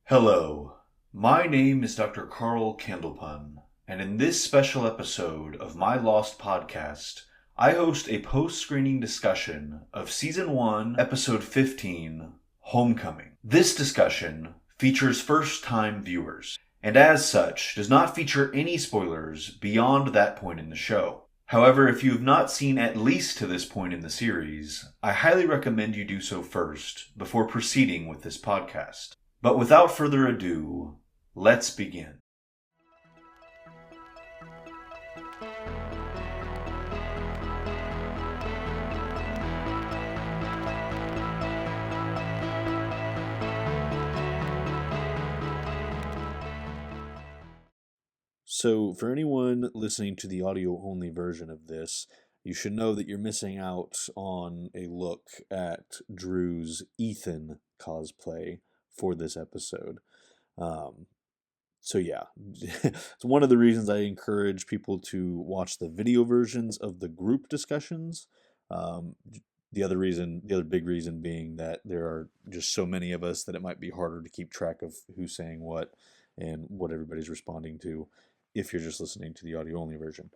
Hello, my name is Dr. Carl Candlepun, and in this special episode of My Lost Podcast, I host a post-screening discussion of Season 1, Episode 15, Homecoming. This discussion features first-time viewers, and as such, does not feature any spoilers beyond that point in the show. However, if you have not seen at least to this point in the series, I highly recommend you do so first before proceeding with this podcast. But without further ado, let's begin. So, for anyone listening to the audio-only version of this, you should know that you're missing out on a look at Drew's Ethan cosplay for this episode. So yeah, it's one of the reasons I encourage people to watch the video versions of the group discussions. The other big reason being that there are just so many of us that it might be harder to keep track of who's saying what and what everybody's responding to if you're just listening to the audio-only version.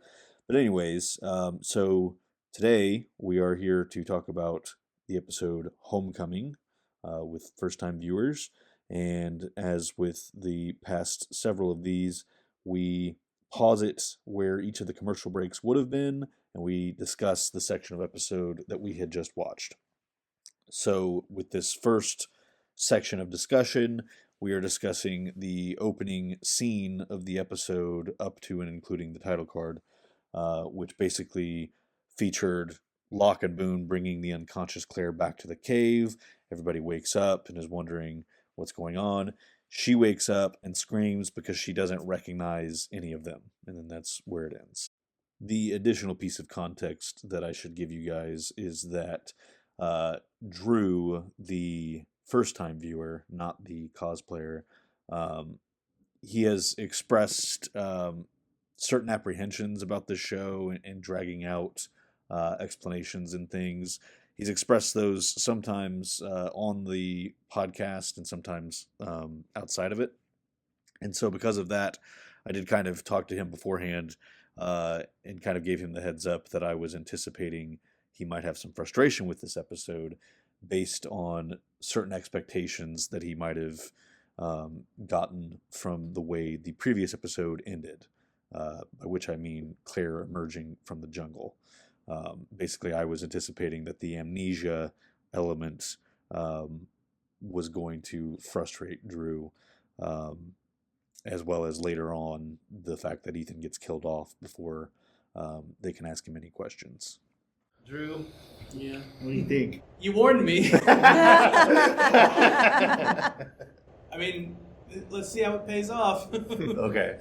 But anyways, so today we are here to talk about the episode Homecoming with first-time viewers. And as with the past several of these, we pause it where each of the commercial breaks would have been, and we discuss the section of episode that we had just watched. So with this first section of discussion, we are discussing the opening scene of the episode up to and including the title card, which basically featured Locke and Boone bringing the unconscious Claire back to the cave. Everybody wakes up and is wondering what's going on. She wakes up and screams because she doesn't recognize any of them, and then that's where it ends. The additional piece of context that I should give you guys is that Drew, the first-time viewer, not the cosplayer, he has expressed certain apprehensions about this show and dragging out explanations and things. He's expressed those sometimes on the podcast and sometimes outside of it. And so because of that, I did kind of talk to him beforehand and kind of gave him the heads up that I was anticipating he might have some frustration with this episode based on certain expectations that he might have gotten from the way the previous episode ended, by which I mean Claire emerging from the jungle. Basically, I was anticipating that the amnesia element was going to frustrate Drew, as well as later on the fact that Ethan gets killed off before they can ask him any questions. Drew, Yeah. what do you think? You warned me. I mean, let's see how it pays off. Okay.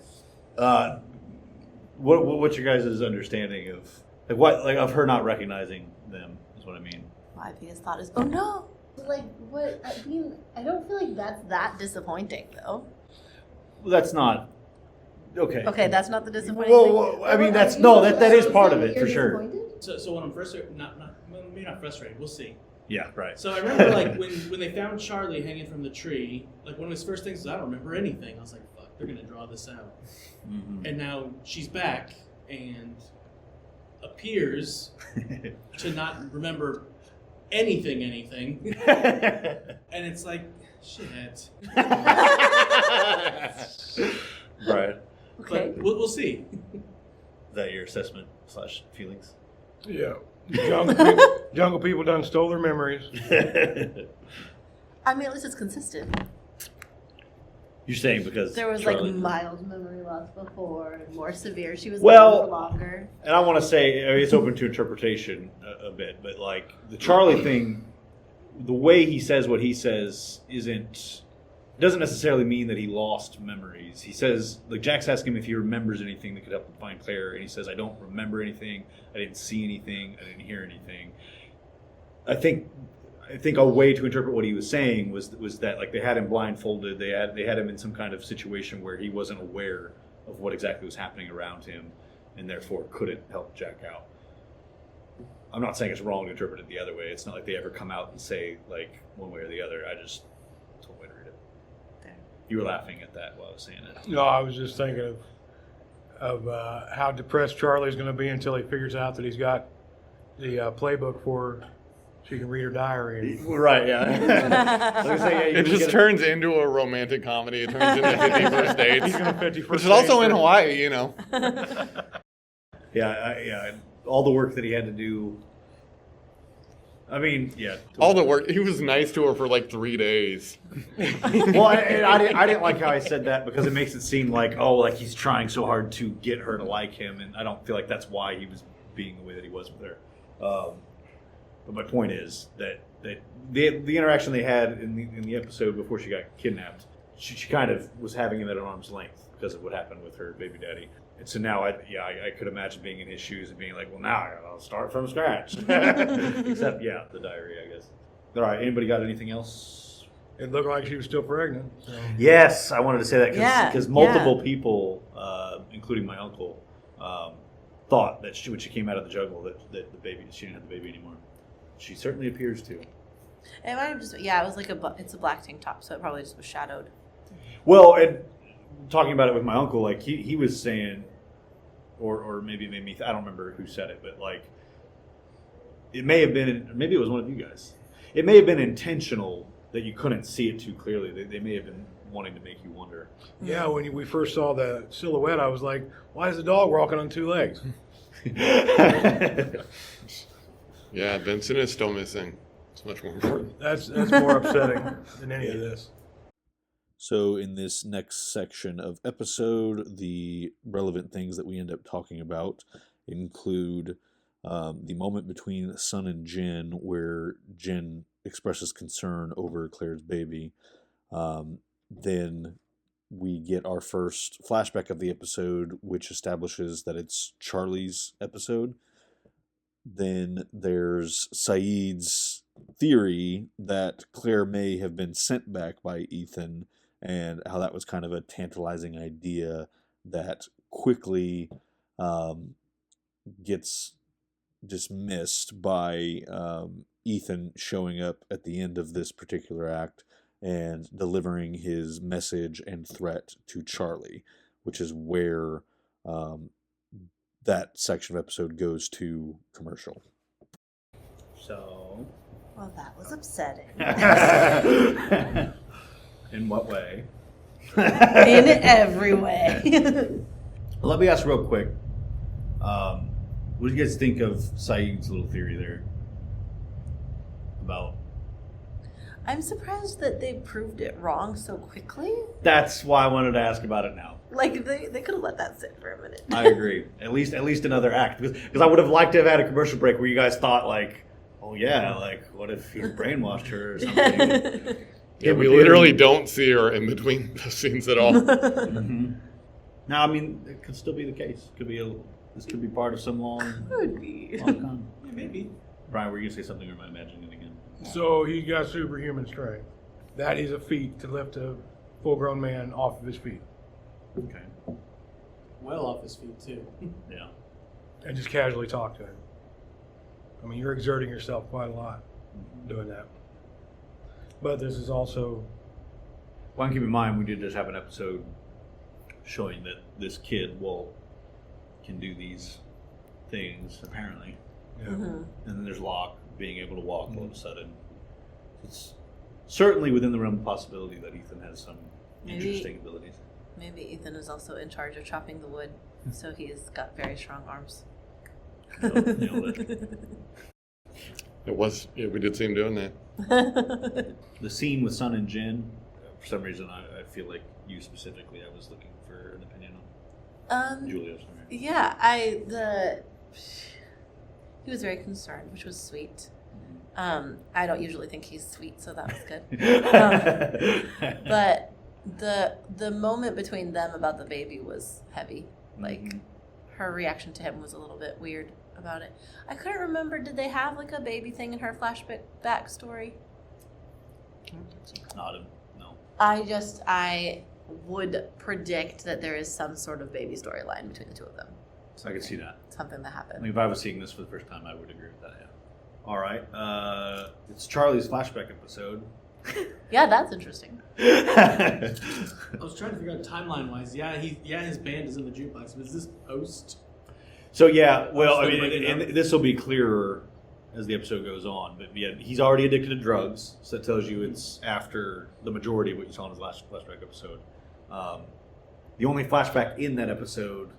What's your guys' understanding of of her not recognizing them? Is what I mean. My biggest thought is, oh no! Like, what? I mean, I don't feel like that's that disappointing, though. Well, that's not okay. Okay, that's not the disappointing Well, I mean, that is part of it for sure. So when I'm frustrated, maybe not frustrated. We'll see. Yeah, right. So I remember like when they found Charlie hanging from the tree, like one of his first things was, I don't remember anything. I was like, fuck, they're gonna draw this out. Mm-hmm. And now she's back and appears to not remember anything. And it's like, shit. Right. Okay. But we'll see. Is that your assessment / feelings? Yeah. Jungle people done stole their memories. I mean, at least it's consistent. You're saying because There was Charlie... like mild memory loss before, and more severe. She was Well- longer. And I want to say, I mean, it's open to interpretation a bit, but like the Charlie thing, the way he says what he says doesn't necessarily mean that he lost memories. He says, like Jack's asking him if he remembers anything that could help him find Claire, and he says, I don't remember anything, I didn't see anything, I didn't hear anything. I think a way to interpret what he was saying was that like they had him blindfolded, they had him in some kind of situation where he wasn't aware of what exactly was happening around him, and therefore couldn't help Jack out. I'm not saying it's wrong to interpret it the other way. It's not like they ever come out and say like one way or the other. I just told me to read it. You were laughing at that while I was saying it. No, I was just thinking of how depressed Charlie's going to be until he figures out that he's got the playbook for she can read her diary. Right, yeah. It just turns into a romantic comedy. It turns into 51st Dates. He's going to 51st Which is also in Hawaii, you know. Yeah. All the work that he had to do. I mean, yeah. All the work. He was nice to her for like 3 days. Well, I didn't like how I said that because it makes it seem like, he's trying so hard to get her to like him, and I don't feel like that's why he was being the way that he was with her. But my point is that the interaction they had in the episode before she got kidnapped, she kind of was having him at an arm's length because of what happened with her baby daddy. And so now, I could imagine being in his shoes and being like, well, now I'll start from scratch. Except, the diary, I guess. All right, anybody got anything else? It looked like she was still pregnant. So. Yes, I wanted to say that because multiple yeah. people, including my uncle, thought that when she came out of the jungle that the baby, she didn't have the baby anymore. She certainly appears to. It might have just, it was like it's a black tank top, so it probably just was shadowed. Well, and talking about it with my uncle, like he was saying, or maybe it made me, I don't remember who said it, but like, it may have been, maybe it was one of you guys. It may have been intentional that you couldn't see it too clearly. They may have been wanting to make you wonder. Yeah, when we first saw the silhouette, I was like, why is the dog walking on 2 legs? Yeah, Vincent is still missing. It's much more important. That's more upsetting than any of this. So in this next section of episode, the relevant things that we end up talking about include the moment between Sun and Jin, where Jin expresses concern over Claire's baby. Then we get our first flashback of the episode, which establishes that it's Charlie's episode. Then there's Saeed's theory that Claire may have been sent back by Ethan, and how that was kind of a tantalizing idea that quickly gets dismissed by Ethan showing up at the end of this particular act and delivering his message and threat to Charlie, which is where that section of episode goes to commercial. So. Well, that was upsetting. In what way? In every way. Let me ask real quick. What do you guys think of Saeed's little theory there? About. I'm surprised that they proved it wrong so quickly. That's why I wanted to ask about it now. Like, they could have let that sit for a minute. I agree. At least another act. Because I would have liked to have had a commercial break where you guys thought, like, oh yeah, like, what if he brainwashed her or something? Yeah, we literally don't see her in between the scenes at all. Mm-hmm. Now, I mean, it could still be the case. This could be part of some long con. Yeah, maybe. Brian, were you going to say something, or am I imagining it again? So he got superhuman strength. That is a feat to lift a full-grown man off of his feet. Okay. Well off his feet, too. Yeah. And just casually talk to him. I mean, you're exerting yourself quite a lot doing that. But this is also... Well, and keep in mind, we did just have an episode showing that this kid, can do these things, apparently. Yeah. Mm-hmm. And then there's Locke being able to walk all of a sudden. It's certainly within the realm of possibility that Ethan has some interesting abilities. Maybe Ethan is also in charge of chopping the wood, so he's got very strong arms. Nailed it. It was, yeah, we did see him doing that. The scene with Sun and Jin, for some reason, I feel like you specifically, I was looking for an opinion on. Julia, sorry. Yeah, he was very concerned, which was sweet. I don't usually think he's sweet, so that was good. But the moment between them about the baby was heavy. Like, her reaction to him was a little bit weird about it. I couldn't remember, did they have like a baby thing in her flashback backstory? No. I would predict that there is some sort of baby storyline between the two of them. I could see that. Something that I happened. mean, if I was seeing this for the first time, I would agree with that, yeah. All right. It's Charlie's flashback episode. Yeah, that's interesting. I was trying to figure out timeline wise. His band is in the jukebox. But is this post? So yeah, well, I Still mean, breaking and up. this will be clearer as the episode goes on. But yeah, he's already addicted to drugs, so that tells you it's after the majority of what you saw in his last flashback episode. The only flashback in that episode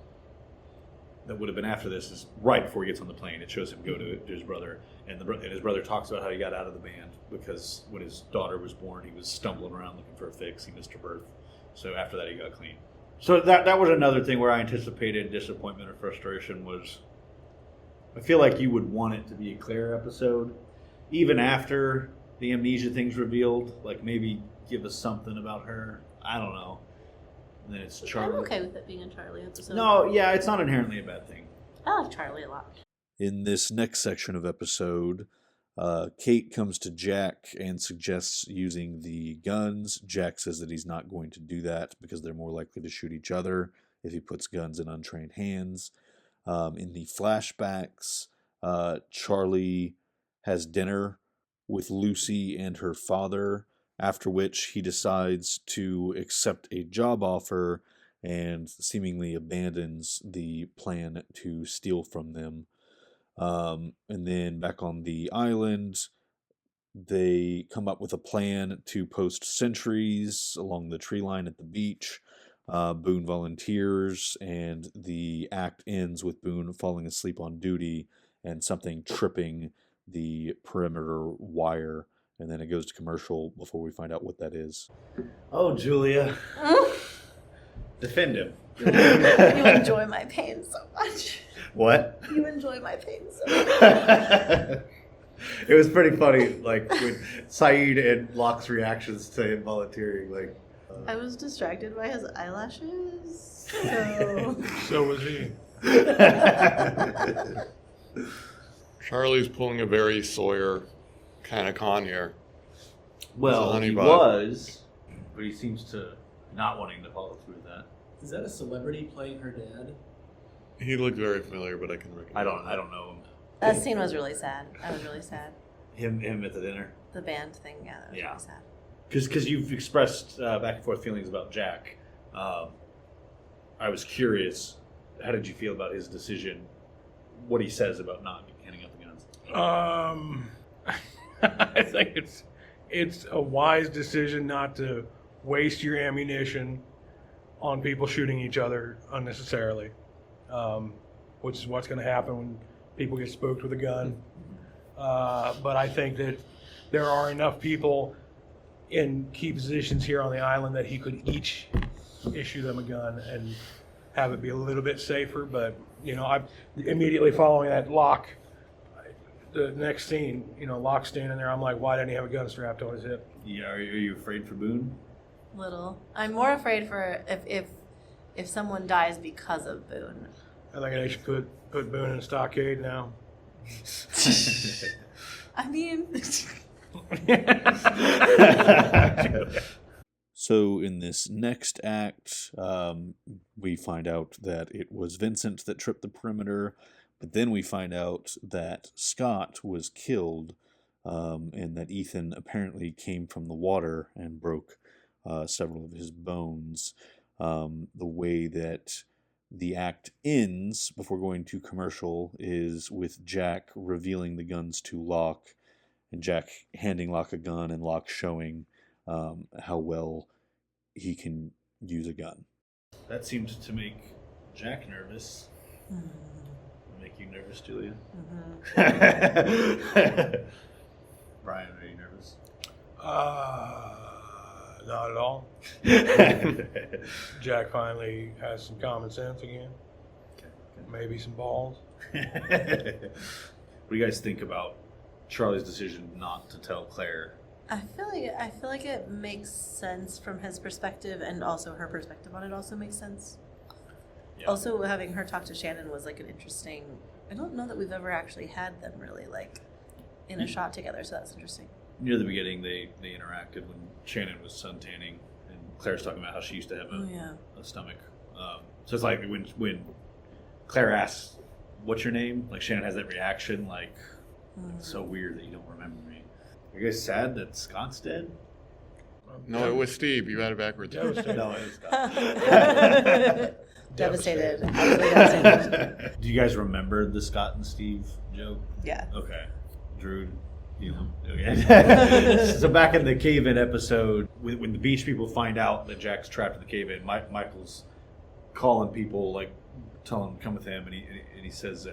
that would have been after this is right before he gets on the plane. It shows him go to his brother, and his brother talks about how he got out of the band because when his daughter was born, he was stumbling around looking for a fix. He missed her birth, so after that, he got clean. So that was another thing where I anticipated disappointment or frustration was. I feel like you would want it to be a Claire episode, even after the amnesia thing's revealed. Like maybe give us something about her. I don't know. And then it's Charlie. I'm okay with it being a Charlie episode. No, yeah, it's not inherently a bad thing. I like Charlie a lot. In this next section of episode, Kate comes to Jack and suggests using the guns. Jack says that he's not going to do that because they're more likely to shoot each other if he puts guns in untrained hands. In the flashbacks, Charlie has dinner with Lucy and her father, after which he decides to accept a job offer and seemingly abandons the plan to steal from them. And then back on the island, they come up with a plan to post sentries along the tree line at the beach. Boone volunteers, and the act ends with Boone falling asleep on duty and something tripping the perimeter wire. And then it goes to commercial before we find out what that is. Oh, Julia. Defend him. You enjoy my pain so much. What? You enjoy my pain so much. It was pretty funny, like when Saeed and Locke's reactions to him volunteering, like. I was distracted by his eyelashes. So So was he. Charlie's pulling a very Sawyer kind of con here. Well, honey he bot. was, but he seems to not wanting to follow through with that. Is that a celebrity playing her dad? He looked very familiar, but I can recognize. I don't know him. that scene was really sad. I was really sad. Him at the dinner. The band thing, yeah, that was Yeah. really sad. Because you've expressed back and forth feelings about Jack. I was curious, how did you feel about his decision? What he says about not handing up the guns? I think it's a wise decision not to waste your ammunition on people shooting each other unnecessarily, which is what's going to happen when people get spooked with a gun. But I think that there are enough people in key positions here on the island that he could each issue them a gun and have it be a little bit safer. But, I immediately following that Locke, the next scene, Locke standing there, I'm like, why didn't he have a gun strapped on his hip? Yeah, are you afraid for Boone? Little. I'm more afraid for if someone dies because of Boone. I think they should put Boone in a stockade now. I mean, So in this next act, we find out that it was Vincent that tripped the perimeter, but then we find out that Scott was killed, and that Ethan apparently came from the water and broke several of his bones. The way that the act ends before going to commercial is with Jack revealing the guns to Locke, and Jack handing Locke a gun and Locke showing how well he can use a gun. That seems to make Jack nervous. Make you nervous, Julia? Brian, are you nervous? Not at all. Jack finally has some common sense again. Maybe some balls. What do you guys think about Charlie's decision not to tell Claire? I feel like it makes sense from his perspective, and also her perspective on it also makes sense. Yeah. Also, having her talk to Shannon was like an interesting. I don't know that we've ever actually had them really like in a shot together, so that's interesting. Near the beginning, they interacted when Shannon was suntanning, and Claire's talking about how she used to have a stomach. So it's like when Claire asks, "What's your name?" Like Shannon has that reaction, like it's so weird that you don't remember me. Are you guys sad that Scott's dead? No, it was Steve. You had it backwards. Devastated. No, it's not. Devastated. Absolutely devastated. Do you guys remember the Scott and Steve joke? Yeah. Okay. Drew, you know. Okay. So back in the cave-in episode, when the beach people find out that Jack's trapped in the cave-in, Michael's calling people, like, telling them to come with him, and he says,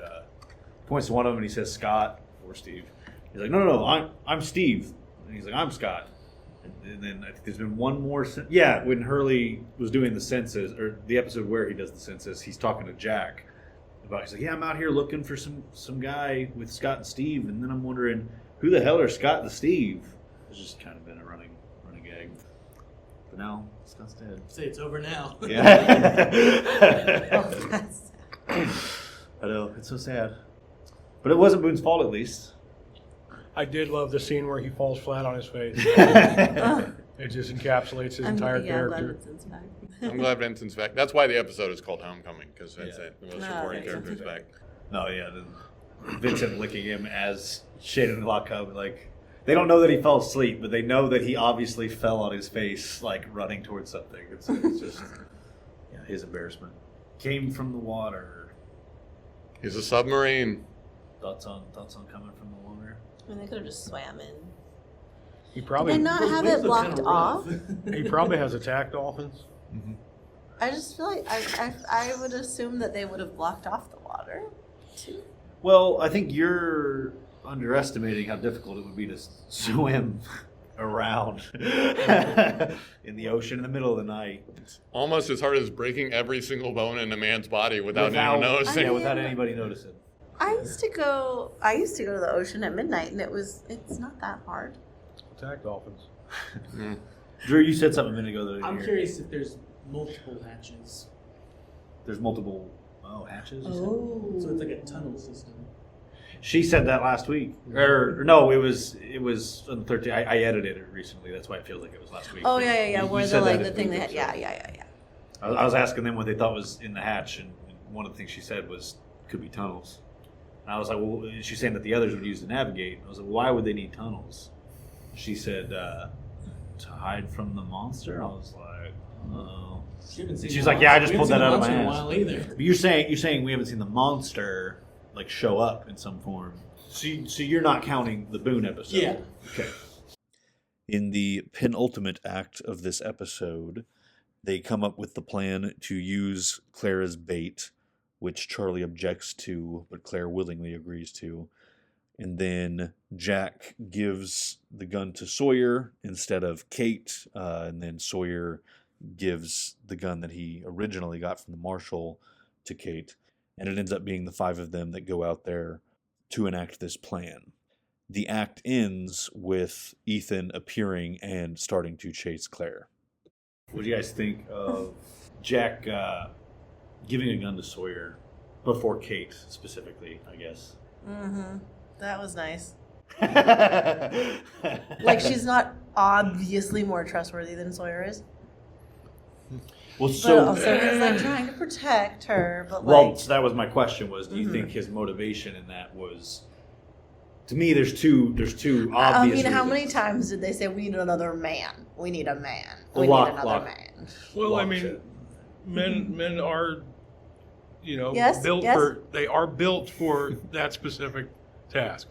points to one of them, and he says, Scott, or Steve. He's like, no, I'm Steve. And he's like, I'm Scott. And then I think there's been one more. When Hurley was doing the census, or the episode where he does the census, he's talking to Jack about. He's like, "Yeah, I'm out here looking for some guy with Scott and Steve," and then I'm wondering who the hell are Scott and Steve. It's just kind of been a running gag. But now Scott's dead. Say it's over now. Yeah. Oh, that's I know, it's so sad. But it wasn't Boone's fault, at least. I did love the scene where he falls flat on his face. It just encapsulates his entire character. I'm glad Vincent's back. That's why the episode is called Homecoming, because that's it. The most Oh, important okay. character is back. No, yeah. Vincent licking him as Shannon lock up. Like, they don't know that he fell asleep, but they know that he obviously fell on his face, like running towards something. It's just his embarrassment. Came from the water. He's a submarine. Thoughts on coming from the water? I mean, they could have just swam in. He Did probably they not have it blocked off? he probably has attack dolphins. I just feel like I would assume that they would have blocked off the water, too. Well, I think you're underestimating how difficult it would be to swim around in the ocean in the middle of the night. Almost as hard as breaking every single bone in a man's body without anyone noticing. Yeah, without anybody noticing. I used to go to the ocean at midnight, and it's not that hard. Attack dolphins. Drew, you said something a minute ago that I'm curious if there's multiple hatches. There's multiple hatches. You said? Oh, So it's like a tunnel system. She said that last week, or no, it was on the 13th. I edited it recently. That's why it feels like it was last week. Oh But yeah. you Where said the that the in thing the they had. episode. Yeah. I was asking them what they thought was in the hatch, and one of the things she said was could be tunnels. And I was like, well, she's saying that the others would use to navigate. I was like, why would they need tunnels? She said to hide from the monster. I was like, oh. She's like, yeah, I just pulled that out of my In a ass. while either. But you're saying we haven't seen the monster like show up in some form. So you're not counting the Boone episode. Yeah. Okay. In the penultimate act of this episode, they come up with the plan to use Claire as bait, which Charlie objects to, but Claire willingly agrees to. And then Jack gives the gun to Sawyer instead of Kate, and then Sawyer gives the gun that he originally got from the marshal to Kate. And it ends up being the five of them that go out there to enact this plan. The act ends with Ethan appearing and starting to chase Claire. What do you guys think of Jack giving a gun to Sawyer before Kate specifically? I guess. Mm-hmm. That was nice. Like Like, she's not obviously more trustworthy than Sawyer is. Well, But so also he's like trying to protect her. But well, like, so that was my question: was do you think his motivation in that was? To me, there's two obvious. I mean, how reasons. many times did they say we need another man? We need a man. Well, We Locke- need another Locke- man. Well, I Locke mean, said. men are, Yes, built yes. they are built for that specific task.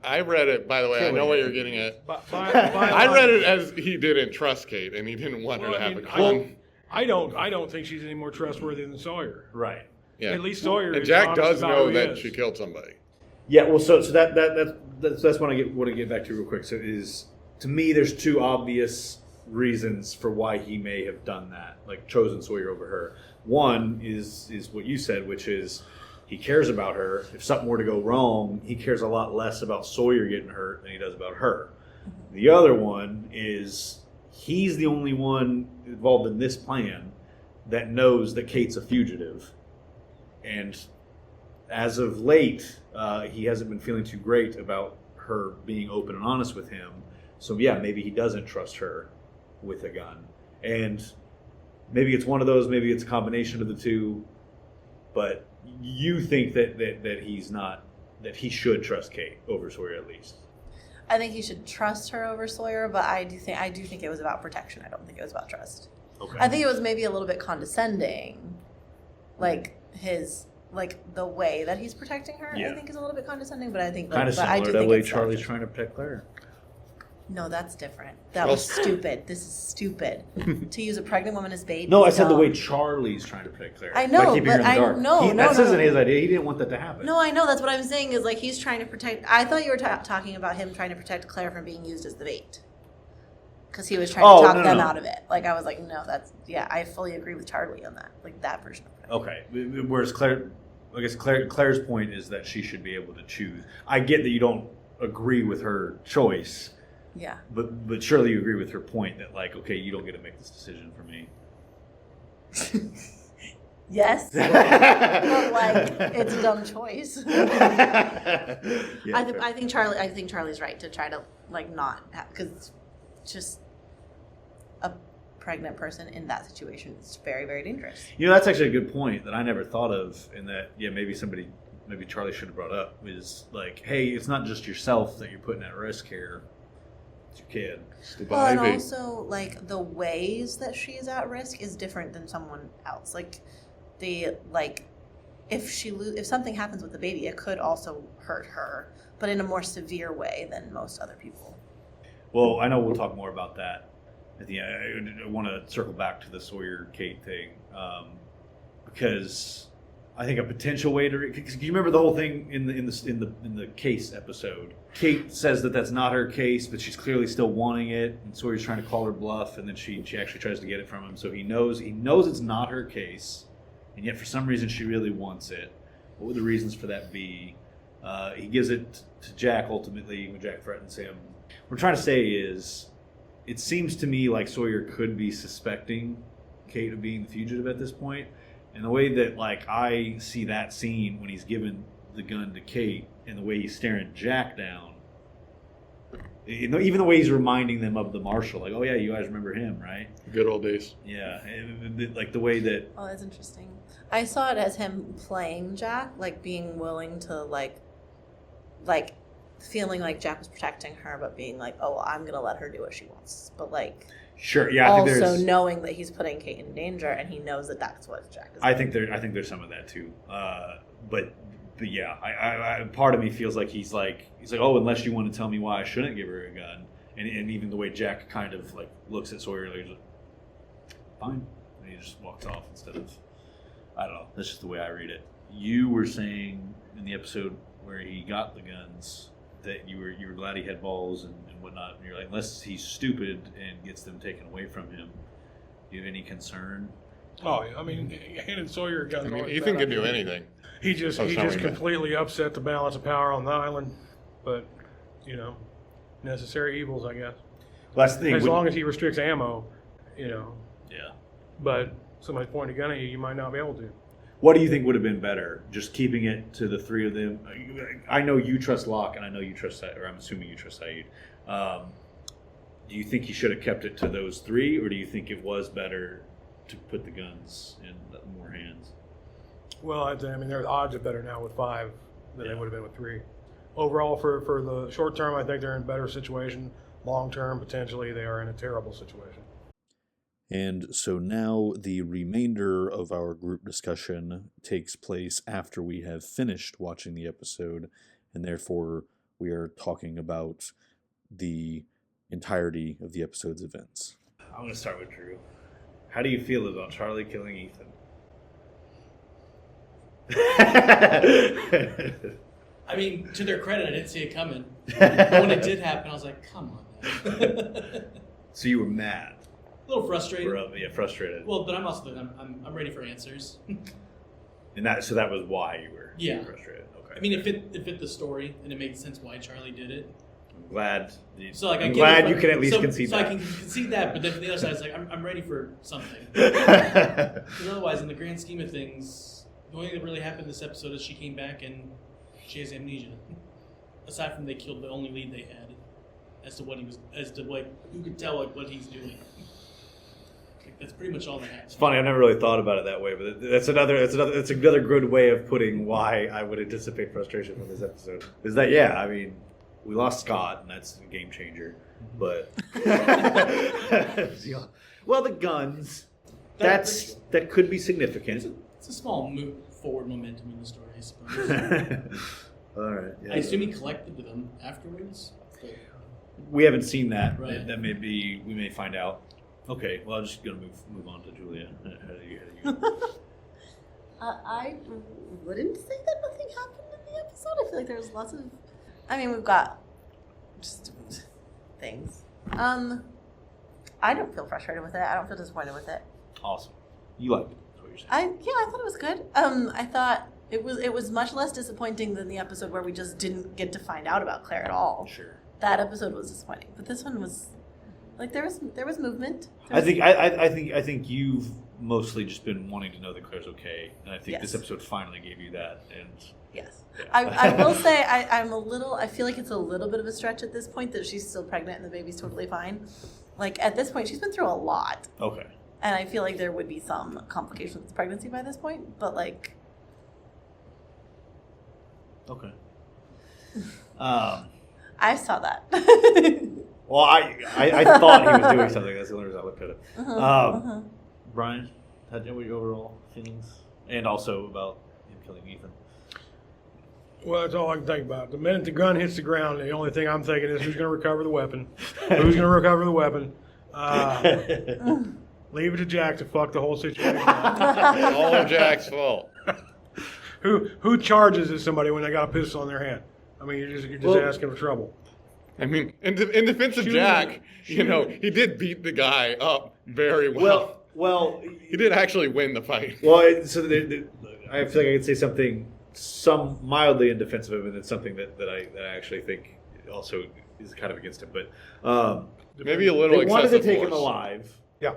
I read it, by the way, I know what you're getting at. I I read it as he didn't trust Kate and he didn't want her to have a gun. I don't think she's any more trustworthy than Sawyer. Right. Yeah. At least Sawyer. And is Jack honest does about know who he that is. she killed somebody. Yeah. Well, so that's what I want to get back to real quick. So is to me, there's two obvious reasons for why he may have done that, like chosen Sawyer over her. One is what you said, which is he cares about her. If something were to go wrong, he cares a lot less about Sawyer getting hurt than he does about her. The other one is he's the only one involved in this plan that knows that Kate's a fugitive. And as of late, he hasn't been feeling too great about her being open and honest with him. So yeah, maybe he doesn't trust her with a gun. And maybe it's one of those, maybe it's a combination of the two. But you think that he's not, that he should trust Kate over Sawyer at least. I think he should trust her over Sawyer, but I do think it was about protection. I don't think it was about trust. Okay. I think it was maybe a little bit condescending, like the way that he's protecting her. Yeah. I think is a little bit condescending, but I think Kind of but I similar do to the think way it's Charlie's selfish. trying to protect Claire. No, that's different. That was stupid. This is stupid. To use a pregnant woman as bait. No, I is said the dumb. way Charlie's trying to protect Claire. I know, by keeping her in but the dark. no, That no. isn't his idea. He didn't want that to happen. No, I know. That's what I'm saying is like he's trying to protect. I thought you were talking about him trying to protect Claire from being used as the bait. Because he was trying to talk them out of it. Like, I was like, no, I fully agree with Charlie on that. Like, that version of it. Okay. Whereas Claire's point is that she should be able to choose. I get that you don't agree with her choice. Yeah. But surely you agree with her point that, like, okay, you don't get to make this decision for me. Yes. But, like, it's a dumb choice. Yeah, I think Charlie's right to try to, like, not have, because just a pregnant person in that situation is very, very dangerous. You know, that's actually a good point that I never thought of, and that maybe Charlie should have brought up is like, hey, it's not just yourself that you're putting at risk here. It's your kid. It's the Well, and baby. also, like, the ways that she is at risk is different than someone else. Like, if something happens with the baby, it could also hurt her, but in a more severe way than most other people. Well, I know we'll talk more about that at the end. I want to circle back to the Sawyer-Kate thing because I think a potential way to because you remember the whole thing in the case episode. Kate says that that's not her case, but she's clearly still wanting it, and Sawyer's trying to call her bluff, and then she actually tries to get it from him. So he knows it's not her case, and yet for some reason she really wants it. What would the reasons for that be? He gives it to Jack ultimately when Jack threatens him. What I'm trying to say is, it seems to me like Sawyer could be suspecting Kate of being the fugitive at this point. And the way that, like, I see that scene when he's given the gun to Kate and the way he's staring Jack down, even the way he's reminding them of the marshal, like, oh yeah, you guys remember him, right? Good old days. Yeah, like the way that... Oh, that's interesting. I saw it as him playing Jack, like being willing to like feeling like Jack was protecting her, but being like, oh, well, I'm gonna let her do what she wants. But like, Sure, yeah. I think also knowing that he's putting Kate in danger, and he knows that that's what Jack is. I think there's some of that too. But yeah, I part of me feels like he's like, oh, unless you want to tell me why I shouldn't give her a gun, and even the way Jack kind of like looks at Sawyer, like, he's like, fine, and he just walks off instead of, I don't know. That's just the way I read it. You were saying in the episode where he got the guns that you were glad he had balls and whatnot. And you're like, unless he's stupid and gets them taken away from him, do you have any concern? Oh, I mean, handing Sawyer a gun. I mean, Ethan could do anything. He just completely upset the balance of power on the island. But, you know, necessary evils, I guess. Well, that's the thing. As long as he restricts ammo, you know. Yeah. But somebody's pointing a gun at you, you might not be able to. What do you think would have been better? Just keeping it to the three of them? I know you trust Locke, and I know you trust, or I'm assuming you trust Saeed. Do you think he should have kept it to those three, or do you think it was better to put the guns in more hands? Well, I mean, their odds are better now with 5 than they would have been with 3. Overall, for the short term, I think they're in a better situation. Long term, potentially, they are in a terrible situation. And so now the remainder of our group discussion takes place after we have finished watching the episode, and therefore we are talking about the entirety of the episode's events. I'm going to start with Drew. How do you feel about Charlie killing Ethan? I mean, to their credit, I didn't see it coming. But when it did happen, I was like, come on, man. So you were mad? A little frustrated. Yeah, frustrated. Well, but I'm also I'm ready for answers. And that was why you were frustrated. Okay. I mean, it fit the story, and it made sense why Charlie did it. I'm glad. So like, I'm glad you can at least concede so that. I can concede that, but then from the other side, it's like I'm ready for something. Because otherwise, in the grand scheme of things, the only thing that really happened this episode is she came back and she has amnesia. Aside from they killed the only lead they had, who could tell what he's doing. That's pretty much all that happens. It's funny. I've never really thought about it that way, but that's another good way of putting why I would anticipate frustration from this episode. Is that I mean, we lost Scott, and that's a game changer. But well, the guns. That could be significant. It's a small move forward momentum in the story, I suppose. All right. Yeah. I assume he collected them afterwards. But We haven't seen that. Right. That may be. We may find out. Okay. Well, I'm just gonna move on to Julia. How do you? I wouldn't say that nothing happened in the episode. I feel like there was lots of. I mean, we've got just things. I don't feel frustrated with it. I don't feel disappointed with it. Awesome. You liked it. That's what you're saying. I thought it was good. I thought it was much less disappointing than the episode where we just didn't get to find out about Claire at all. Sure. That episode was disappointing, but this one was like there was movement. I think you've mostly just been wanting to know that Claire's okay, and I think this Yes. episode finally gave you that. And Yes. yeah. I will say I feel like it's a little bit of a stretch at this point that she's still pregnant and the baby's totally fine. Like at this point, she's been through a lot. Okay. And I feel like there would be some complications with pregnancy by this point, but like. Okay. I saw that. Well, I thought he was doing something. That's the only reason I looked at it. Brian, what were your overall feelings? And also about him killing Ethan. Well, that's all I can think about. The minute the gun hits the ground, the only thing I'm thinking is who's going to recover the weapon? Who's going to recover the weapon? Leave it to Jack to fuck the whole situation up. All of Jack's fault. Who charges at somebody when they got a pistol in their hand? I mean, you're just asking for trouble. I mean, in defense of Jack, you know, he did beat the guy up very well. Well, He did actually win the fight. well. I feel like I could say something, some mildly in defense of him, and it's something that I actually think also is kind of against him. But Maybe a little they wanted to excessive take him force. alive. Yeah.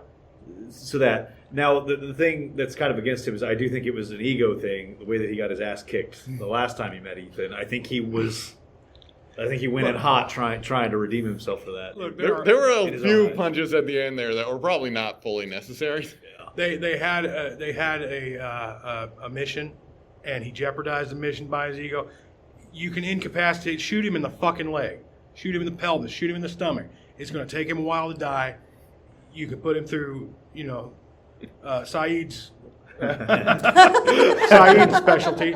So that now the thing that's kind of against him is I do think it was an ego thing. The way that he got his ass kicked the last time he met Ethan, I think he went in hot trying to redeem himself for that. Look, There were In a his few own eyes. punches at the end there that were probably not fully necessary. They had a mission, and he jeopardized the mission by his ego. You can incapacitate, shoot him in the fucking leg, shoot him in the pelvis, shoot him in the stomach. It's going to take him a while to die. You could put him through, Saeed's specialty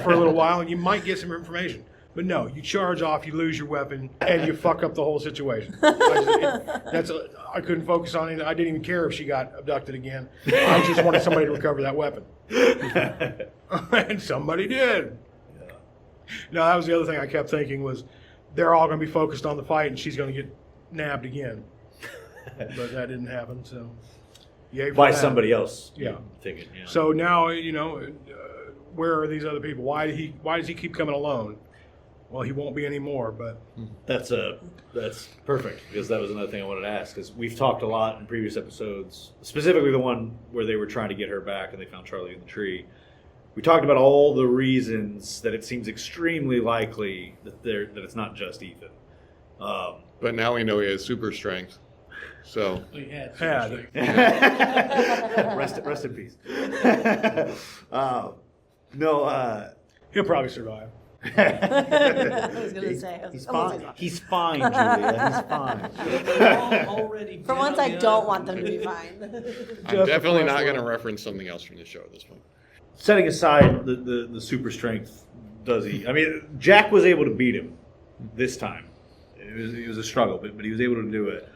for a little while, and you might get some information. But no, you charge off, you lose your weapon, and you fuck up the whole situation. I couldn't focus on it. I didn't even care if she got abducted again. I just wanted somebody to recover that weapon. And somebody did. Yeah. No, that was the other thing I kept thinking was they're all going to be focused on the fight, and she's going to get nabbed again. But that didn't happen, so. Yay for By that. somebody else. Yeah. Thinking, yeah. So now, where are these other people? Why does he keep coming alone? Well, he won't be anymore, but That's perfect, because that was another thing I wanted to ask. Because we've talked a lot in previous episodes, specifically the one where they were trying to get her back and they found Charlie in the tree. We talked about all the reasons that it seems extremely likely that it's not just Ethan. But now we know he has super strength. So Oh, you had. Had. Rest in peace. No. he'll probably survive. I was gonna say. He's fine. He's fine, Julia. He's fine. Already. For once, I don't want them to be fine. I'm definitely not going to reference something else from the show at this point. Setting aside the super strength, does he? I mean, Jack was able to beat him this time. It was a struggle, but he was able to do it.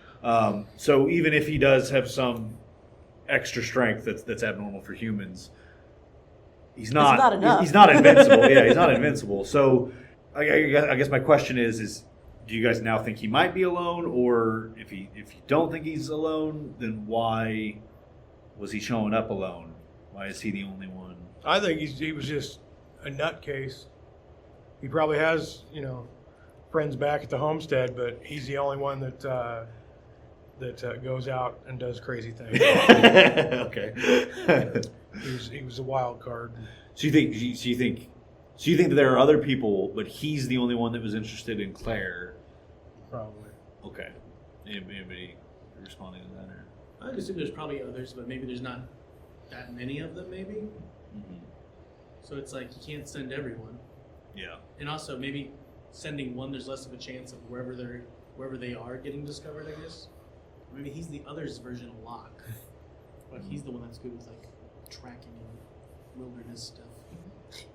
So even if he does have some extra strength that's abnormal for humans, he's not enough. He's not invincible. Yeah, he's not invincible. So I guess my question is do you guys now think he might be alone, or if you don't think he's alone, then why was he showing up alone? Why is he the only one? I think he was just a nutcase. He probably has, friends back at the homestead, but he's the only one that goes out and does crazy things. Okay. He was a wild card. So you think that there are other people, but he's the only one that was interested in Claire? Probably. Okay. Anybody responding to that? Or? I'd assume there's probably others, but maybe there's not that many of them, maybe. Mm-hmm. So it's like you can't send everyone. Yeah. And also maybe sending one, there's less of a chance of wherever they are getting discovered, I guess. Maybe he's the other's version of Locke, but he's the one that's good with like tracking and wilderness stuff.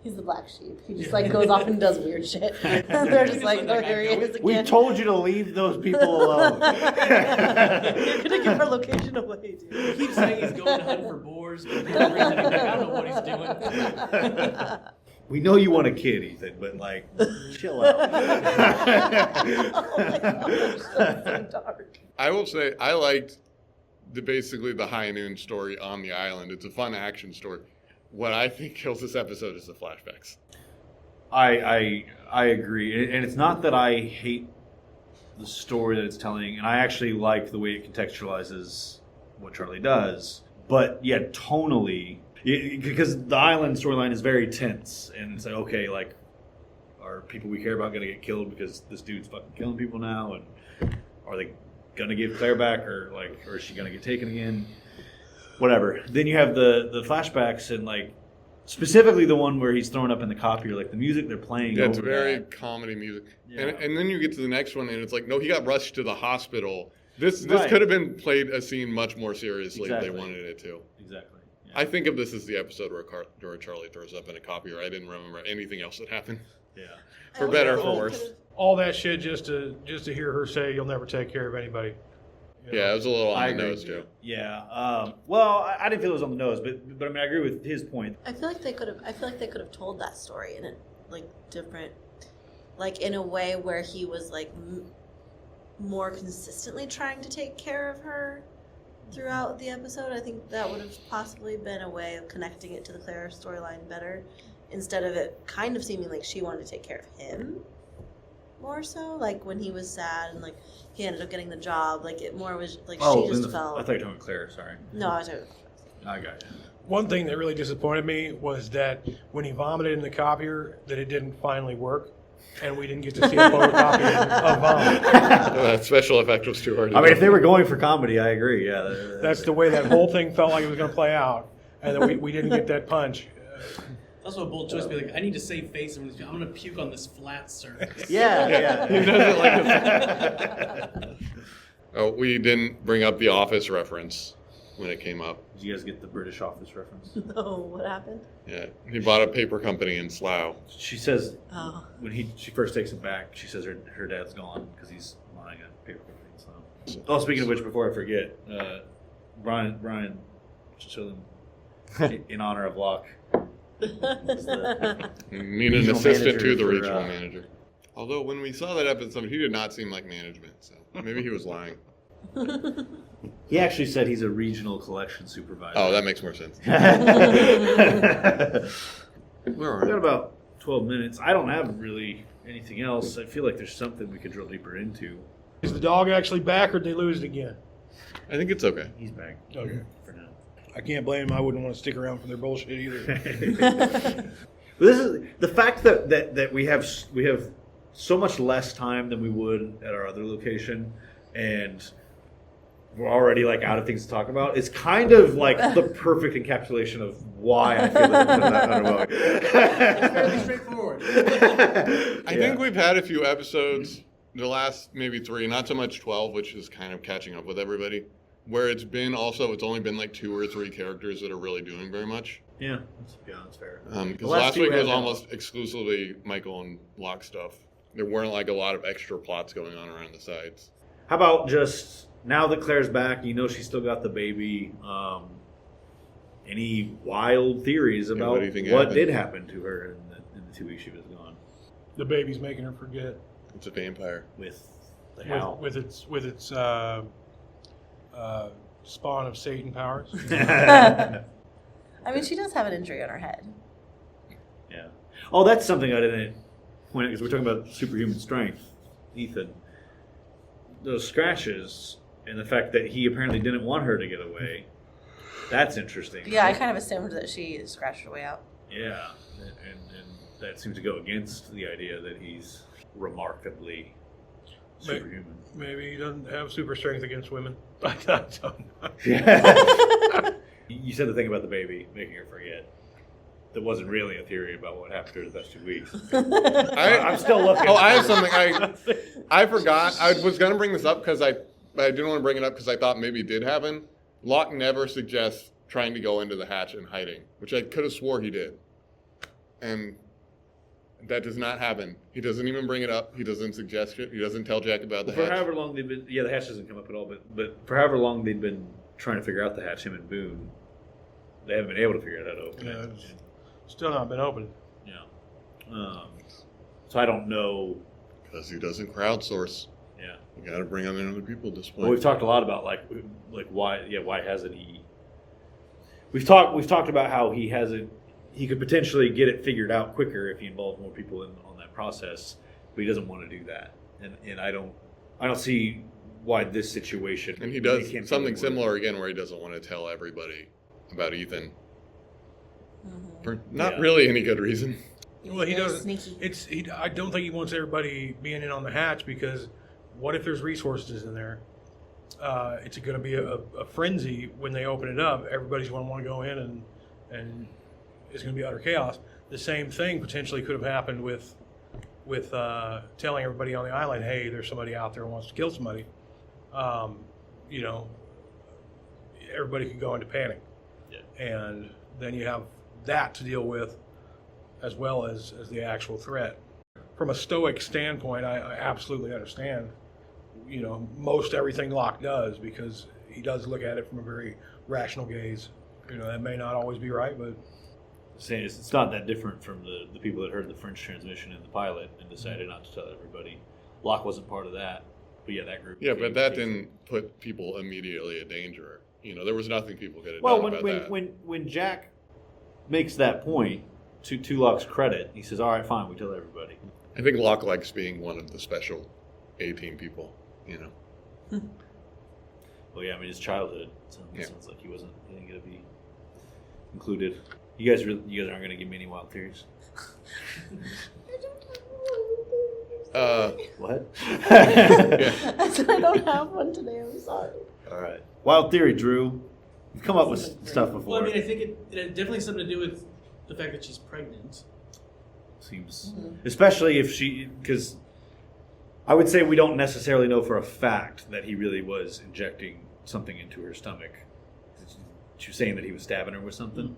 He's the black sheep. He just like goes off and does weird shit. And they're just like, oh, here he is again. We told you to leave those people alone. You're gonna give our location away, dude. He keeps saying he's going to hunt for boars, but for some reason I don't know what he's doing. We know you want a kid, Ethan, but like, chill out. Oh my gosh, that's so dark. I will say I liked basically the high noon story on the island. It's a fun action story. What I think kills this episode is the flashbacks. I agree, and it's not that I hate the story that it's telling, and I actually like the way it contextualizes what Charlie does. But yeah, tonally, because the island storyline is very tense, and it's like, okay, like, are people we care about going to get killed because this dude's fucking killing people now, and are they going to give Claire back, or is she going to get taken again? Whatever. Then you have the flashbacks, and like specifically the one where he's thrown up in the copier, like the music they're playing. Yeah, it's over very that. comedy music. Yeah. And then you get to the next one, and it's like, no, he got rushed to the hospital. This Right. could have been played a scene much more seriously Exactly. if they wanted it to. Exactly. Yeah. I think of this as the episode where Charlie throws up in a copier. I didn't remember anything else that happened. Yeah. For better or for worse. All that shit just to hear her say you'll never take care of anybody. You know? Yeah, it was a little on I the agree. nose too. Yeah. Well, I didn't feel it was on the nose, but I mean, I agree with his point. I feel like they could have told that story in a like different, like in a way where he was like more consistently trying to take care of her throughout the episode. I think that would have possibly been a way of connecting it to the Claire storyline better, instead of it kind of seeming like she wanted to take care of him more so, like when he was sad and like he ended up getting the job, like it more was like she just felt. I thought you were talking about Claire. Sorry. No, I was talking I got you. One thing that really disappointed me was that when he vomited in the copier, that it didn't finally work, and we didn't get to see a photocopy of vomit. That special effect was too hard to I mean, do. if they were going for comedy, I agree. Yeah. That's the way that whole thing felt like it was going to play out, and then we didn't get that punch. Also a bold choice to be like, I need to save face, and I'm gonna puke on this flat surface. Yeah. Who doesn't like it? Oh, we didn't bring up the Office reference when it came up. Did you guys get the British Office reference? No, what happened? Yeah, he bought a paper company in Slough. She says Oh. when she first takes him back, she says her dad's gone because he's buying a paper company. So. Oh, speaking of which, before I forget, Brian, show them in honor of Locke. Need an Regional assistant manager to the for, regional manager. Although when we saw that episode, he did not seem like management, so maybe he was lying. He actually said he's a regional collection supervisor. Oh, that makes more sense. We got about 12 minutes. I don't have really anything else. I feel like there's something we could drill deeper into. Is the dog actually back, or did they lose it again? I think it's okay. He's back. Okay. For now. I can't blame him. I wouldn't want to stick around for their bullshit either. This is the fact that we have so much less time than we would at our other location, and we're already like out of things to talk about. It's kind of like the perfect encapsulation of why I feel like it's that underwhelming. It's fairly straightforward. I think we've had a few episodes, the last maybe 3, not so much 12, which is kind of catching up with everybody, where it's only been like 2 or 3 characters that are really doing very much. Yeah, that's fair. Because last week was almost exclusively Michael and Locke stuff. There weren't like a lot of extra plots going on around the sides. How about just now that Claire's back, you know she's still got the baby. Any wild theories about what do you think what happened? did happen to her in the 2 weeks she was gone? The baby's making her forget. It's a vampire. With the how? With its spawn of Satan powers. I mean, she does have an injury on her head. Yeah. Oh, that's something I didn't point out because we're talking about superhuman strength. Ethan, those scratches and the fact that he apparently didn't want her to get away. That's interesting. Yeah, I kind of assumed that she scratched her way out. Yeah, and that seems to go against the idea that he's remarkably superhuman. Maybe he doesn't have super strength against women. I don't know. Yeah. You said the thing about the baby making her forget. that wasn't really a theory about what happened during the best 2 weeks. I, I'm still looking. Oh, I have something. I forgot. I was going to bring this up because I didn't want to bring it up because I thought maybe it did happen. Locke never suggests trying to go into the hatch and hiding, which I could have swore he did. And that does not happen. He doesn't even bring it up. He doesn't suggest it. He doesn't tell Jack about the For hatch. however long they've been, the hatch doesn't come up at all. But for however long they've been trying to figure out the hatch, him and Boone, they haven't been able to figure out how to open it. It's still not been opened. Yeah. So I don't know. Because he doesn't crowdsource. Yeah. You got to bring on other people at this point. Well, we've talked a lot about like why hasn't he? We've talked about how he hasn't. He could potentially get it figured out quicker if he involved more people on that process, but he doesn't want to do that. And I don't see why this situation. And he does can't something really work. similar again where he doesn't want to tell everybody about Ethan. Mhm. For not Yeah. really any good reason. Well, he Very doesn't. sneaky. I don't think he wants everybody being in on the hatch because what if there's resources in there? It's going to be a frenzy when they open it up. Everybody's going to want to go in and it's going to be utter chaos. The same thing potentially could have happened with telling everybody on the island, hey, there's somebody out there who wants to kill somebody. You know, everybody could go into panic. Yeah. And then you have that to deal with as well as the actual threat. From a stoic standpoint, I absolutely understand, you know, most everything Locke does because he does look at it from a very rational gaze. You know, that may not always be right, but Saying it's not that different from the people that heard the French transmission in the pilot and decided not to tell everybody. Locke wasn't part of that, but yeah, that group. Yeah, but that didn't put people immediately in danger. You know, there was nothing people could have Well, done about that. when Jack makes that point, to Locke's credit, he says, "All right, fine, we tell everybody." I think Locke likes being one of the special A-team people, you know. Well, yeah, I mean, his childhood Yeah. sounds like he didn't get to be included. You guys aren't going to give me any wild theories. What? I said I don't have one today. I'm sorry. All right. Wild theory, Drew. You've come up with stuff before. Well, I mean, I think it had definitely something to do with the fact that she's pregnant. Seems, especially if because I would say we don't necessarily know for a fact that he really was injecting something into her stomach. She was saying that he was stabbing her with something.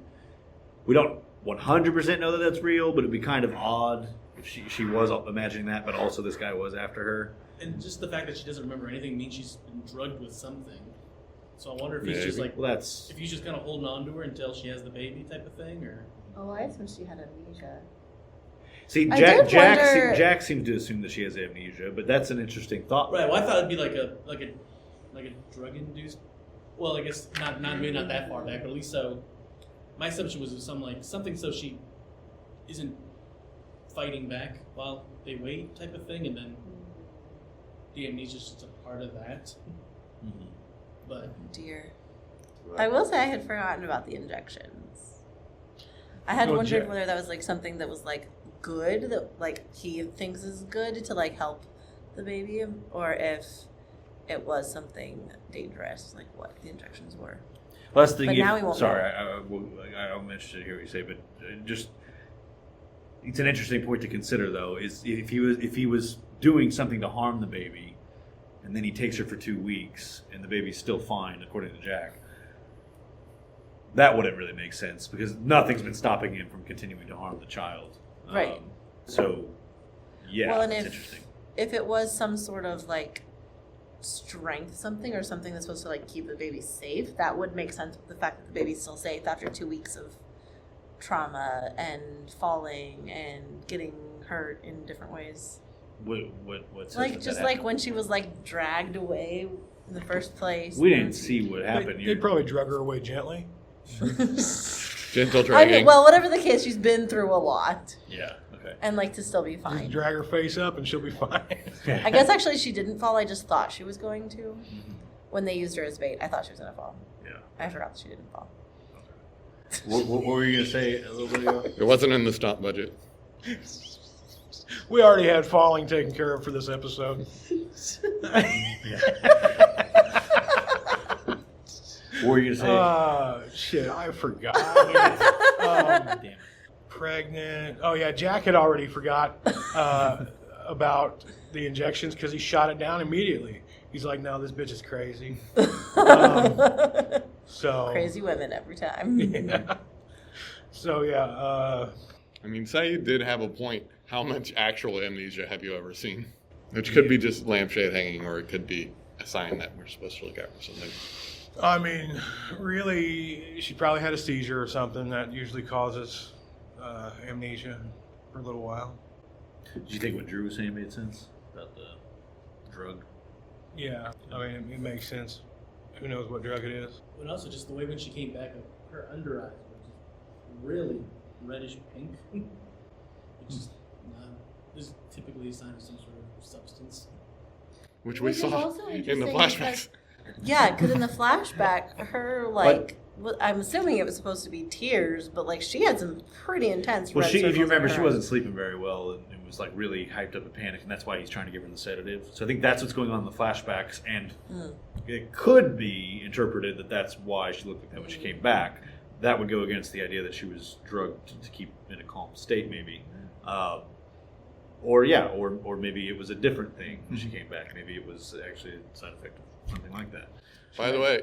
We don't 100% know that that's real, but it'd be kind of odd if she was imagining that, but also this guy was after her. And just the fact that she doesn't remember anything means she's been drugged with something. So I wonder if he's just Maybe. like, Well, that's if he's just kind of holding on to her until she has the baby type of thing, or Oh, I assumed she had amnesia. see I Jack. did wonder- Jack seems to assume that she has amnesia, but that's an interesting thought. right. Well, I thought it'd be like a drug induced. Well, I guess not maybe not that far back, but at least so. My assumption was something so she isn't fighting back while they wait type of thing, and then the amnesia's just a part of that. Mhm. But Dear. I will say I had forgotten about the injections. I had Well, wondered Jack- whether that was like something that was like good, that like he thinks is good to like help the baby, or if it was something dangerous, like what the injections were. Well, that's the But thing. now we won't Sorry, know. I'll mention it here. What you say, but just it's an interesting point to consider, though. Is if he was doing something to harm the baby, and then he takes her for 2 weeks, and the baby's still fine, according to Jack. That wouldn't really make sense because nothing's been stopping him from continuing to harm the child. Right. So, yeah, Well, and it's if- interesting. If it was some sort of like strength something or something that's supposed to like keep the baby safe, that would make sense with the fact that the baby's still safe after 2 weeks of trauma and falling and getting hurt in different ways. What's Like just like when she was like dragged away in the first place. we didn't see what happened they here. probably drug her away gently. Gentle I dragging. mean, well, whatever the case, she's been through a lot Yeah. Okay. and like to still be Just fine. drag her face up and she'll be fine. I guess actually she didn't fall. I just thought she was going to. When they used her as bait, I thought she was gonna fall. Yeah. I forgot that she didn't fall. What were you gonna say a little bit ago? It wasn't in the stop budget. We already had falling taken care of for this episode. What were you gonna say? Shit, I forgot. Damn it. pregnant. Oh yeah, Jack had already forgot about the injections because he shot it down immediately. He's like, no, this bitch is crazy. So Crazy women every time. Yeah. So yeah. I mean, Saeed did have a point. How much actual amnesia have you ever seen? Which could be just lampshade hanging, or it could be a sign that we're supposed to look out for something. I mean, really, she probably had a seizure or something that usually causes amnesia for a little while. Did you think what Drew was saying made sense about the drug? Yeah, I mean, it makes sense. Who knows what drug it is? But also just the way when she came back, her under eyes were just really reddish pink, which is typically a sign of some sort of substance. Which we Which is saw also in the interesting flashbacks. Yeah, because in the flashback, her, like, I'm assuming it was supposed to be tears, but, like, she had some pretty intense Well, red if you circles remember, in her she eyes. wasn't sleeping very well and was like really hyped up and panicked, and that's why he's trying to give her the sedative. So I think that's what's going on in the flashbacks, and it could be interpreted that that's why she looked like that when she came back. That would go against the idea that she was drugged to keep in a calm state, maybe. Or maybe it was a different thing when she came back. Maybe it was actually a side effect of something like that. By the way,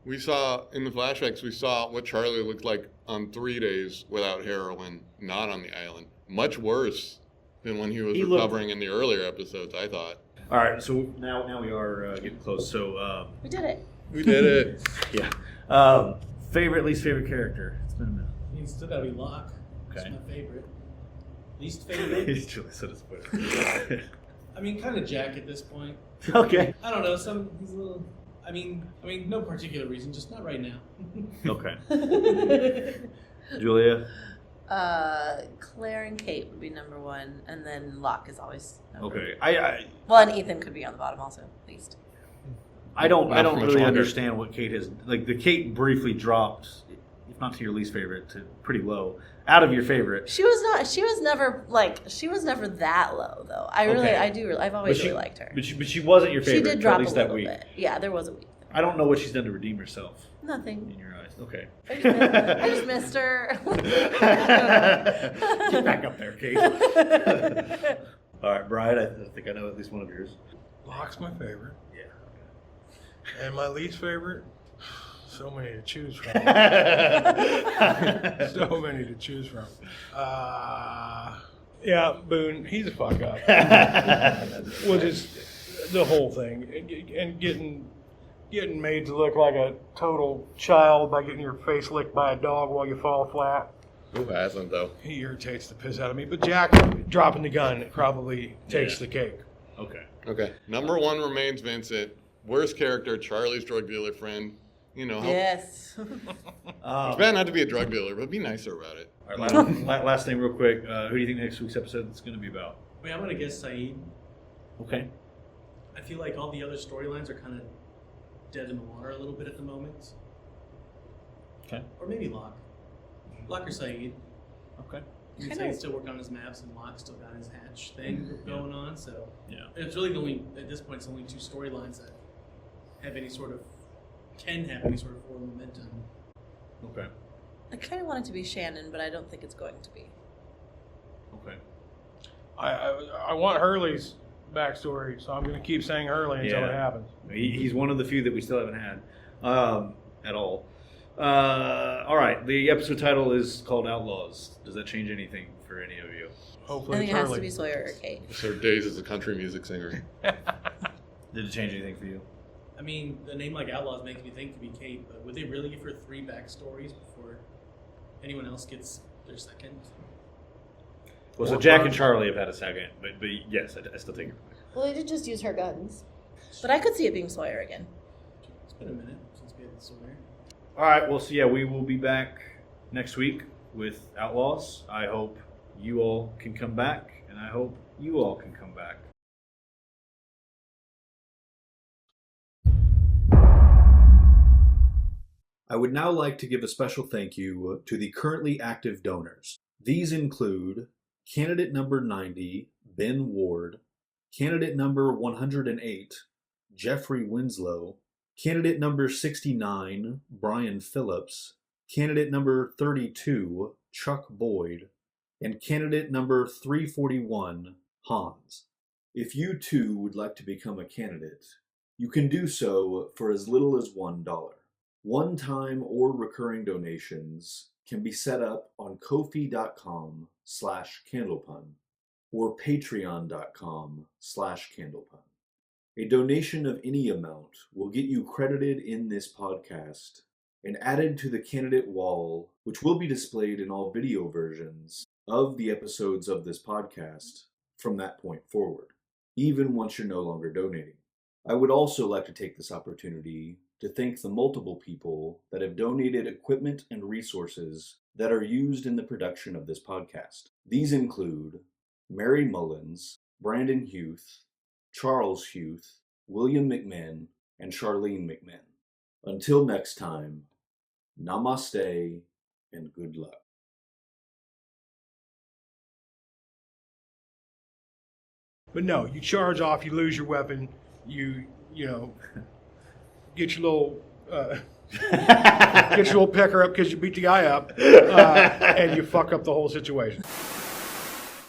we saw in the flashbacks, we saw what Charlie looked like on 3 days without heroin, not on the island. Much worse than when he was recovering in the earlier episodes, I thought. All right, so now we are getting close. So We did it. We did it. yeah, least favorite character. It's been a minute. I mean, it's still gotta be Locke. Okay. It's my favorite. Least favorite? He's truly so disappointed. I mean, kind of Jack at this point. Okay. I don't know. He's a little. I mean, no particular reason, just not right now. Okay. Julia. Claire and Kate would be number one, and then Locke is always number Okay. I Well, and Ethan could be on the bottom also, at least. don't Not for much really longer. understand what Kate has like. The Kate briefly dropped, if not to your least favorite, to pretty low. Out of your favorite. She was never that low though. Okay. I've always really liked her. But she wasn't your She favorite. did for drop at least a that little week. bit. Yeah, there was a week. I don't know what she's done to redeem herself in Nothing. your eyes. Okay. I just missed her. Get back up there, Kate. All right, Brian. I think I know at least one of yours. Locke's my favorite. Yeah. And my least favorite? So many to choose from. So many to choose from. Yeah, Boone, he's a fuck up. Well, just the whole thing. And getting made to look like a total child by getting your face licked by a dog while you fall flat. Who hasn't, though? He irritates the piss out of me. But Jack dropping the gun probably takes the cake. Okay. Okay. Number one remains Vincent. Worst character, Charlie's drug dealer friend. You know, Yes. it's bad not to be a drug dealer, but be nicer about it. All right, last thing, real quick. Who do you think next week's episode is going to be about? I mean, I'm gonna guess Saeed. Okay. I feel like all the other storylines are kind of dead in the water a little bit at the moment. Okay. Or maybe Locke. Locke or Saeed. Okay. I mean, Kinda- Saeed's still working on his maps, and Locke's still got his hatch thing going on. So Yeah. it's really the only at this point. It's only two storylines that have any sort of forward momentum. Okay. I kind of want it to be Shannon, but I don't think it's going to be. Okay. I want Hurley's backstory, so I'm going to keep saying Hurley until it happens. He's one of the few that we still haven't had at all. All right. The episode title is called Outlaws. Does that change anything for any of you? I Hopefully think it's it has to Hurley. be Sawyer or Kate. Their days as a country music singer. Did it change anything for you? I mean, the name like Outlaws makes me think it could be Kate, but would they really give her 3 backstories before anyone else gets their second? Well, so Jack and Charlie have had a second, but yes, I still take it. Well, they did just use her guns. But I could see it being Sawyer again. It's been a minute since we had the Sawyer. All right. Well, so yeah, we will be back next week with Outlaws. I hope you all can come back, and I hope you all can come back. I would now like to give a special thank you to the currently active donors. These include candidate number 90, Ben Ward, candidate number 108, Jeffrey Winslow, candidate number 69, Brian Phillips, candidate number 32, Chuck Boyd, and candidate number 341, Hans. If you too would like to become a candidate, you can do so for as little as $1. One-time or recurring donations can be set up on Ko-fi.com/candlepun or patreon.com/candlepun. A donation of any amount will get you credited in this podcast and added to the candidate wall, which will be displayed in all video versions of the episodes of this podcast from that point forward, even once you're no longer donating. I would also like to take this opportunity to thank the multiple people that have donated equipment and resources that are used in the production of this podcast. These include Mary Mullins, Brandon Huth, Charles Huth, William McMahon, and Charlene McMahon. Until next time, namaste and good luck. But no, you charge off, you lose your weapon, you know, get your little pecker up because you beat the guy up, and you fuck up the whole situation.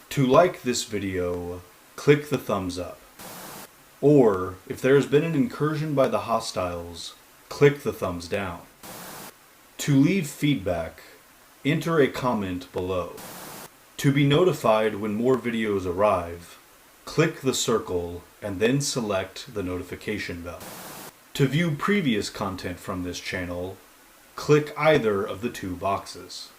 To like this video, click the thumbs up. Or, if there has been an incursion by the hostiles, click the thumbs down. To leave feedback, enter a comment below. To be notified when more videos arrive, click the circle and then select the notification bell. To view previous content from this channel, click either of the two boxes.